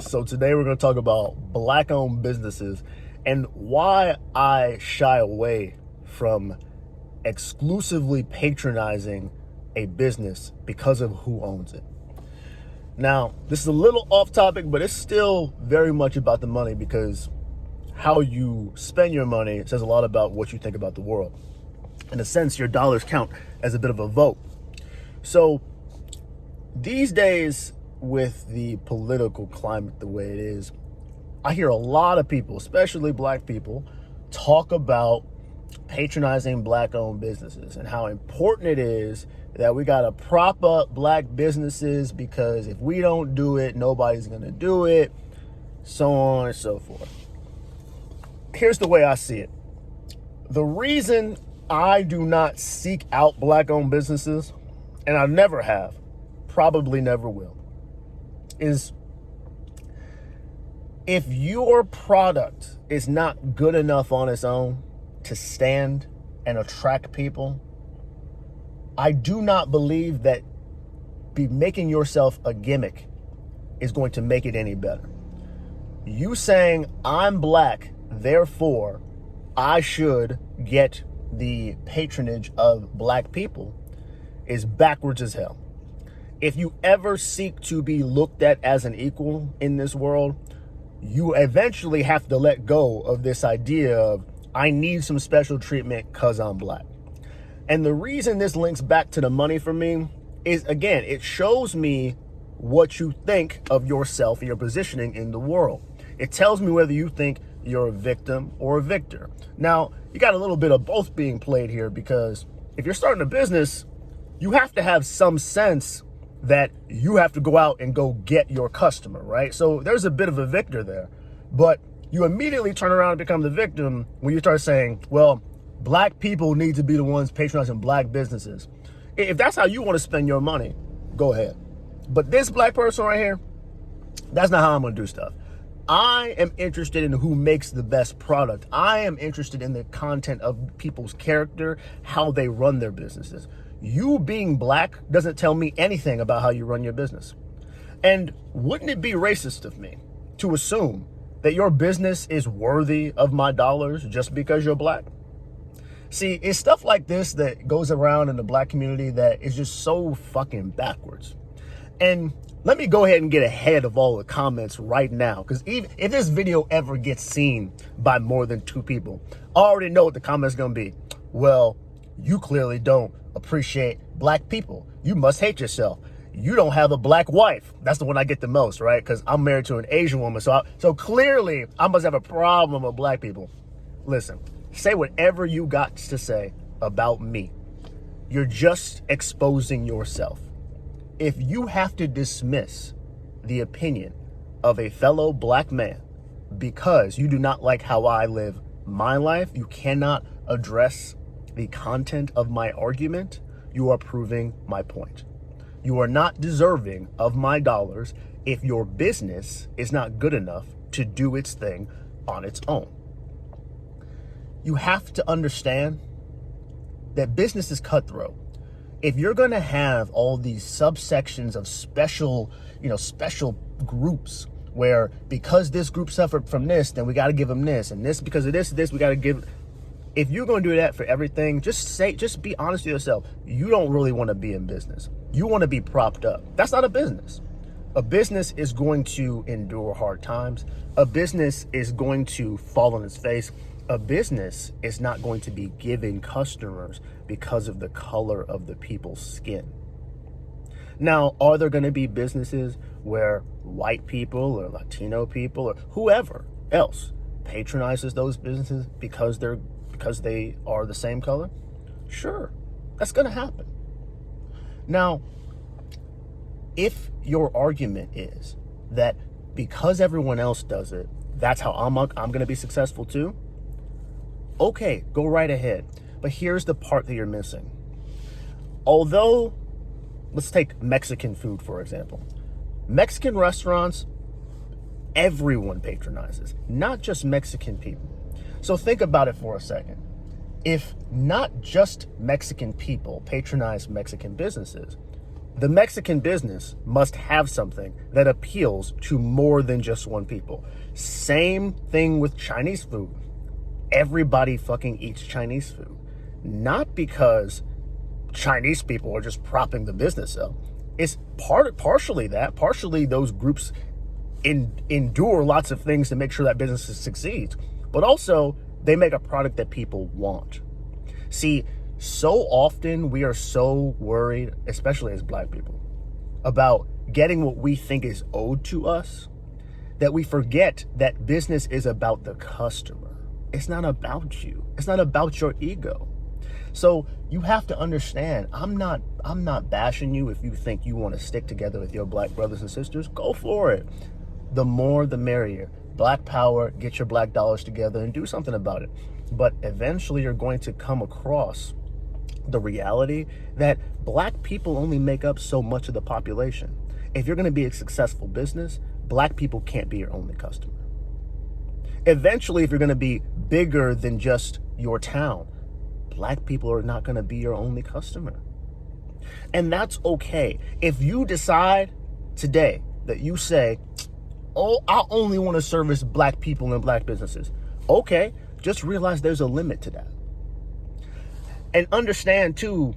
So today we're going to talk about Black-owned businesses and why I shy away from exclusively patronizing a business because of who owns it. Now, this is a little off topic, but it's still very much about the money, because how you spend your money says a lot about what you think about the world. In a sense, your dollars count as a bit of a vote. So these days, with the political climate the way it is, I hear a lot of people, especially Black people, talk about patronizing Black-owned businesses and how important it is that we got to prop up Black businesses, because if we don't do it, nobody's going to do it, so on and so forth. Here's the way I see it. The reason I do not seek out Black-owned businesses, and I never have, probably never will, is if your product is not good enough on its own to stand and attract people, I do not believe that making yourself a gimmick is going to make it any better. You saying, I'm Black, therefore I should get the patronage of Black people, is backwards as hell. If you ever seek to be looked at as an equal in this world, you eventually have to let go of this idea of, I need some special treatment because I'm Black. And the reason this links back to the money for me is, again, it shows me what you think of yourself and your positioning in the world. It tells me whether you think you're a victim or a victor. Now, you got a little bit of both being played here, because if you're starting a business, you have to have some sense that you have to go out and go get your customer, right? So there's a bit of a victor there, but you immediately turn around and become the victim when you start saying, well, Black people need to be the ones patronizing Black businesses. If that's how you want to spend your money, go ahead. But this Black person right here, that's not how I'm going to do stuff. I am interested in who makes the best product. I am interested in the content of people's character, how they run their businesses. You being Black doesn't tell me anything about how you run your business. And wouldn't it be racist of me to assume that your business is worthy of my dollars just because you're Black? See, it's stuff like this that goes around in the Black community that is just so fucking backwards. And let me go ahead and get ahead of all the comments right now, because even if this video ever gets seen by more than 2 people, I already know what the comments are going to be. Well, you clearly don't appreciate Black people. You must hate yourself. You don't have a Black wife. That's the one I get the most, right? Because I'm married to an Asian woman. So clearly I must have a problem with Black people. Listen, say whatever you got to say about me. You're just exposing yourself. If you have to dismiss the opinion of a fellow Black man because you do not like how I live my life, you cannot address the content of my argument, you are proving my point. You are not deserving of my dollars if your business is not good enough to do its thing on its own. You have to understand that business is cutthroat. If you're going to have all these subsections of special groups where, because this group suffered from this, then we got to give them this, and this because of this, we got to give. If you're going to do that for everything, just be honest with yourself. You don't really want to be in business. You want to be propped up. That's not a business. A business is going to endure hard times. A business is going to fall on its face. A business is not going to be giving customers because of the color of the people's skin. Now, are there going to be businesses where white people or Latino people or whoever else patronizes those businesses because they are the same color? Sure, that's going to happen. Now, if your argument is that because everyone else does it, that's how I'm going to be successful too, okay, go right ahead. But here's the part that you're missing. Although, let's take Mexican food, for example. Mexican restaurants, everyone patronizes, not just Mexican people. So think about it for a second. If not just Mexican people patronize Mexican businesses, The Mexican business must have something that appeals to more than just one people. Same thing with Chinese food. Everybody fucking eats Chinese food. Not because Chinese people are just propping the business up. It's partially that. Partially those groups endure lots of things to make sure that business succeeds. But also, they make a product that people want. See, so often we are so worried, especially as black people, about getting what we think is owed to us, that we forget that business is about the customer. It's not about you. It's not about your ego. So you have to understand, I'm not bashing you if you think you want to stick together with your black brothers and sisters. Go for it. The more, the merrier. Black power, get your black dollars together and do something about it. But eventually you're going to come across the reality that black people only make up so much of the population. If you're going to be a successful business, black people can't be your only customer. Eventually, if you're going to be bigger than just your town, black people are not going to be your only customer. And that's okay. If you decide today that you say, oh, I only want to service black people and black businesses, okay, just realize there's a limit to that. And understand too,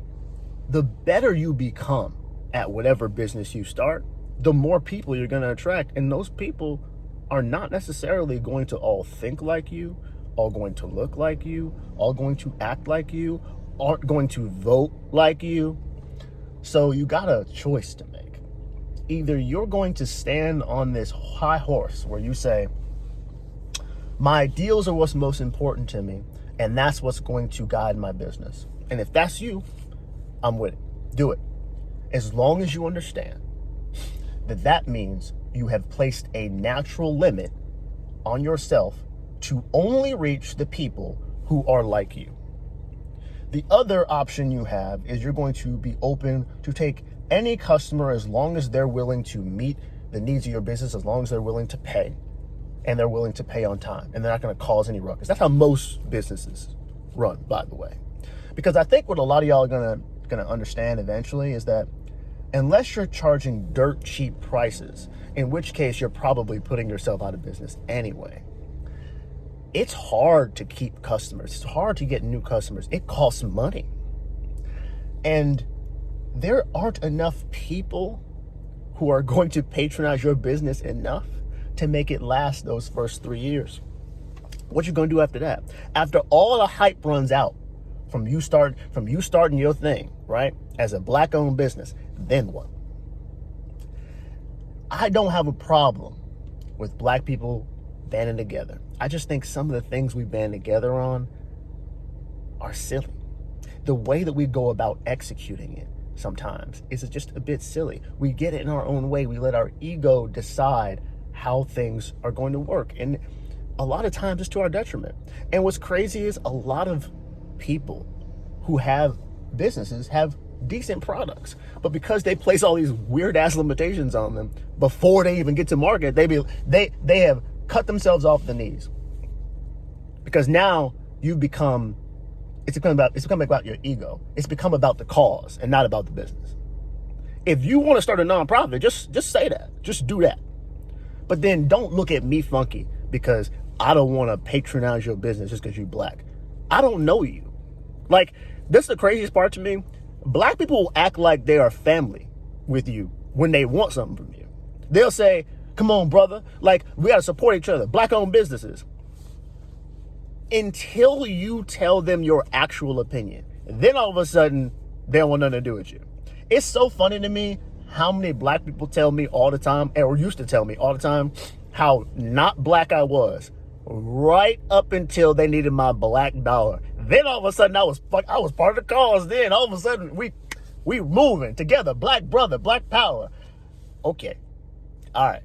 the better you become at whatever business you start, the more people you're going to attract. And those people are not necessarily going to all think like you, all going to look like you, all going to act like you, aren't going to vote like you. So you got a choice to make. Either you're going to stand on this high horse where you say, my ideals are what's most important to me, and that's what's going to guide my business. And if that's you, I'm with it. Do it. As long as you understand that that means you have placed a natural limit on yourself to only reach the people who are like you. The other option you have is you're going to be open to take any customer as long as they're willing to meet the needs of your business, as long as they're willing to pay, and they're willing to pay on time, and they're not going to cause any ruckus. That's how most businesses run, by the way. Because I think what a lot of y'all are gonna understand eventually is that unless you're charging dirt cheap prices, in which case you're probably putting yourself out of business anyway, it's hard to keep customers. It's hard to get new customers. It costs money. And there aren't enough people who are going to patronize your business enough to make it last those first 3 years. What you gonna do after that? After all the hype runs out from you starting your thing, right? As a black-owned business, then what? I don't have a problem with black people banding together. I just think some of the things we band together on are silly. The way that we go about executing it sometimes is just a bit silly. We get it in our own way. We let our ego decide how things are going to work. And a lot of times it's to our detriment. And what's crazy is a lot of people who have businesses have decent products, but because they place all these weird ass limitations on them before they even get to market, they have cut themselves off the knees. Because now it's become about your ego. It's become about the cause and not about the business. If you want to start a nonprofit, just say that. Just do that. But then don't look at me funky because I don't want to patronize your business just because you're black. I don't know you. Like, this is the craziest part to me. Black people will act like they are family with you when they want something from you. They'll say, come on, brother. Like, we got to support each other. Black-owned businesses. Until you tell them your actual opinion. Then all of a sudden, they don't want nothing to do with you. It's so funny to me how many black people tell me all the time, or used to tell me all the time, how not black I was. Right up until they needed my black dollar. Then all of a sudden I was part of the cause. Then all of a sudden we moving together. Black brother, black power. Okay. All right.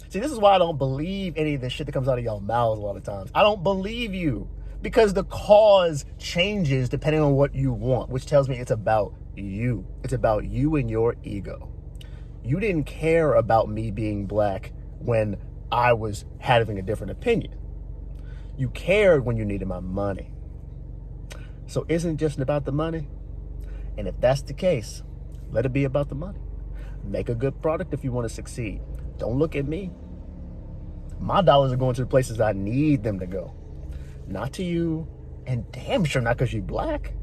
See, this is why I don't believe any of this shit that comes out of y'all mouths a lot of times. I don't believe you because the cause changes depending on what you want, which tells me it's about you. It's about you and your ego. You didn't care about me being black when I was having a different opinion. You cared when you needed my money. So isn't it just about the money? And if that's the case, let it be about the money. Make a good product if you want to succeed. Don't look at me. My dollars are going to the places I need them to go, not to you, and damn sure not because you're black.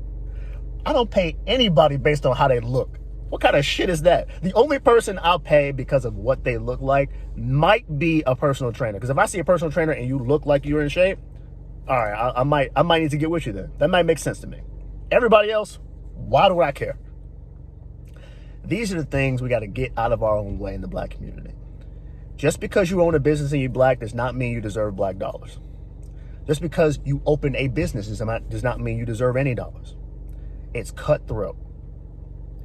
I don't pay anybody based on how they look. What kind of shit is that? The only person I'll pay because of what they look like might be a personal trainer. Because if I see a personal trainer and you look like you're in shape, all right, I might need to get with you then. That might make sense to me. Everybody else, why do I care? These are the things we got to get out of our own way in the black community. Just because you own a business and you're black does not mean you deserve black dollars. Just because you open a business does not mean you deserve any dollars. It's cutthroat,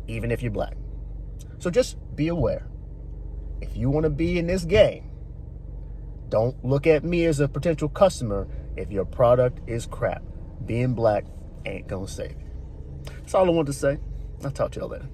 even if you're black. So just be aware. If you want to be in this game, don't look at me as a potential customer if your product is crap. Being black ain't gonna save you. That's all I wanted to say. I'll talk to y'all later.